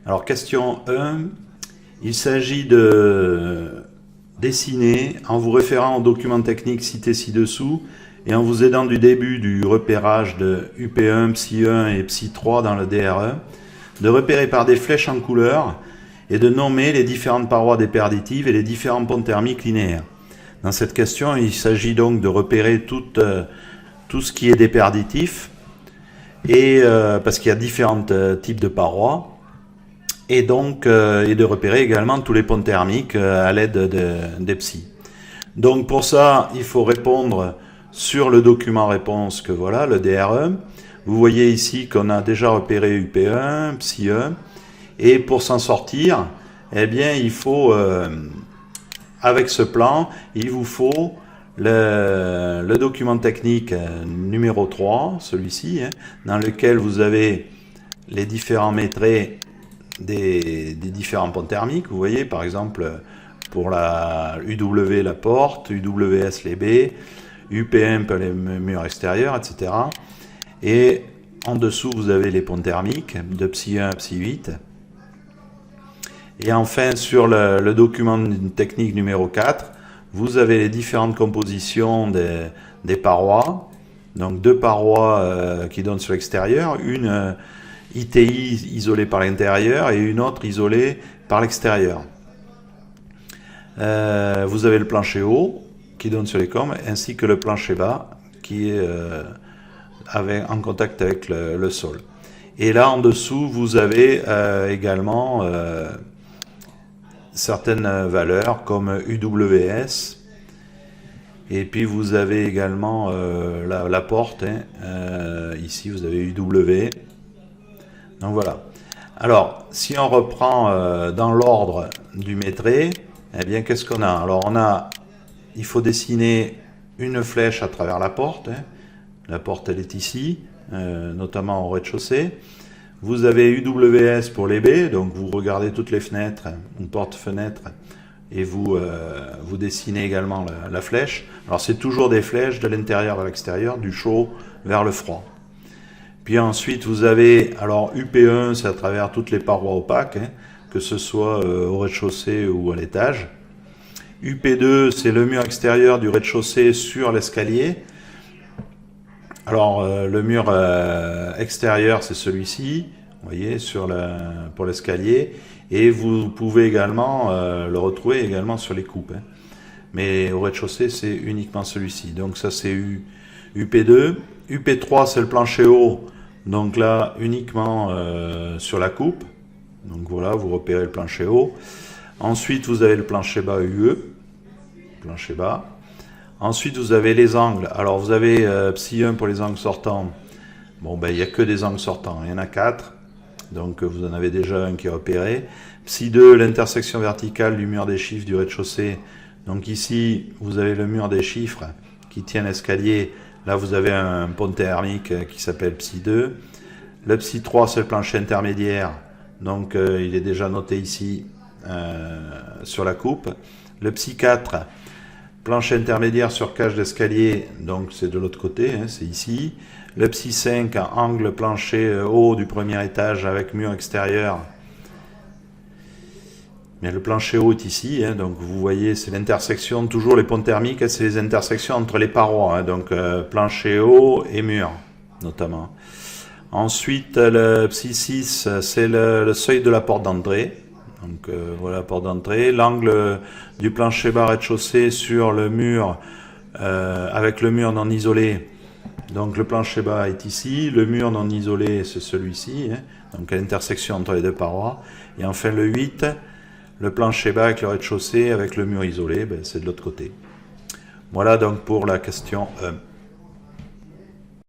Alors question 1, il s'agit de dessiner en vous référant au document technique cité ci-dessous et en vous aidant du début du repérage de UP1, PSI1 et PSI3 dans le DRE, de repérer par des flèches en couleur et de nommer les différentes parois déperditives et les différents ponts thermiques linéaires. Dans cette question, il s'agit donc de repérer tout ce qui est déperditif, et parce qu'il y a différents types de parois, et donc et de repérer également tous les ponts thermiques à l'aide des PSI. Donc pour ça, il faut répondre sur le document réponse que voilà, le DRE. Vous voyez ici qu'on a déjà repéré UP1, PSI1, et pour s'en sortir, eh bien il faut, avec ce plan, il vous faut le document technique numéro 3, celui-ci, dans lequel vous avez les différents métrés des différents ponts thermiques. Vous voyez, par exemple, pour la UW la porte, UWS les baies, UPM les murs extérieurs, etc. Et en dessous, vous avez les ponts thermiques de PSI1 à PSI8. Et enfin, sur le document technique numéro 4, vous avez les différentes compositions des parois. Donc deux parois qui donnent sur l'extérieur, une ITI isolée par l'intérieur et une autre isolée par l'extérieur. Vous avez le plancher haut qui donne sur les cônes, ainsi que le plancher bas qui est en contact avec le sol. Et là en dessous, vous avez également certaines valeurs comme UWS, et puis vous avez également la porte, ici vous avez UW. Donc voilà. Alors, si on reprend dans l'ordre du métré, eh bien, qu'est-ce qu'on a? Alors, il faut dessiner une flèche à travers la porte. La porte, elle est ici, notamment au rez-de-chaussée. Vous avez UWS pour les baies, donc vous regardez toutes les fenêtres, une porte-fenêtre, et vous dessinez également la flèche. Alors, c'est toujours des flèches de l'intérieur vers l'extérieur, du chaud vers le froid. Puis ensuite, vous avez, alors UP1, c'est à travers toutes les parois opaques, que ce soit au rez-de-chaussée ou à l'étage. UP2, c'est le mur extérieur du rez-de-chaussée sur l'escalier. Alors, le mur extérieur, c'est celui-ci, vous voyez, pour l'escalier. Et vous pouvez également le retrouver également sur les coupes. Mais au rez-de-chaussée, c'est uniquement celui-ci. Donc ça, c'est UP2. UP3, c'est le plancher haut. Donc là, uniquement sur la coupe. Donc voilà, vous repérez le plancher haut. Ensuite, vous avez le plancher bas UE. Plancher bas. Ensuite, vous avez les angles. Alors, vous avez PSI1 pour les angles sortants. Bon, ben, il n'y a que des angles sortants. Il y en a 4. Donc, vous en avez déjà un qui est repéré. PSI2, l'intersection verticale du mur des chiffres du rez-de-chaussée. Donc ici, vous avez le mur des chiffres qui tient l'escalier. Là, vous avez un pont thermique qui s'appelle PSI2. Le PSI3, c'est le plancher intermédiaire. Donc, il est déjà noté ici sur la coupe. Le PSI4, plancher intermédiaire sur cage d'escalier. Donc, c'est de l'autre côté, c'est ici. Le PSI5, angle plancher haut du premier étage avec mur extérieur. Mais le plancher haut est ici, donc vous voyez, c'est l'intersection, toujours les ponts thermiques, c'est les intersections entre les parois, donc plancher haut et mur, notamment. Ensuite, le PSI6, c'est le seuil de la porte d'entrée. Donc voilà la porte d'entrée. L'angle du plancher bas rez-de-chaussée sur le mur, avec le mur non isolé. Donc le plancher bas est ici, le mur non isolé, c'est celui-ci, donc à l'intersection entre les deux parois. Et enfin le 8, le plancher bas avec le rez-de-chaussée, avec le mur isolé, ben, c'est de l'autre côté. Voilà donc pour la question 1.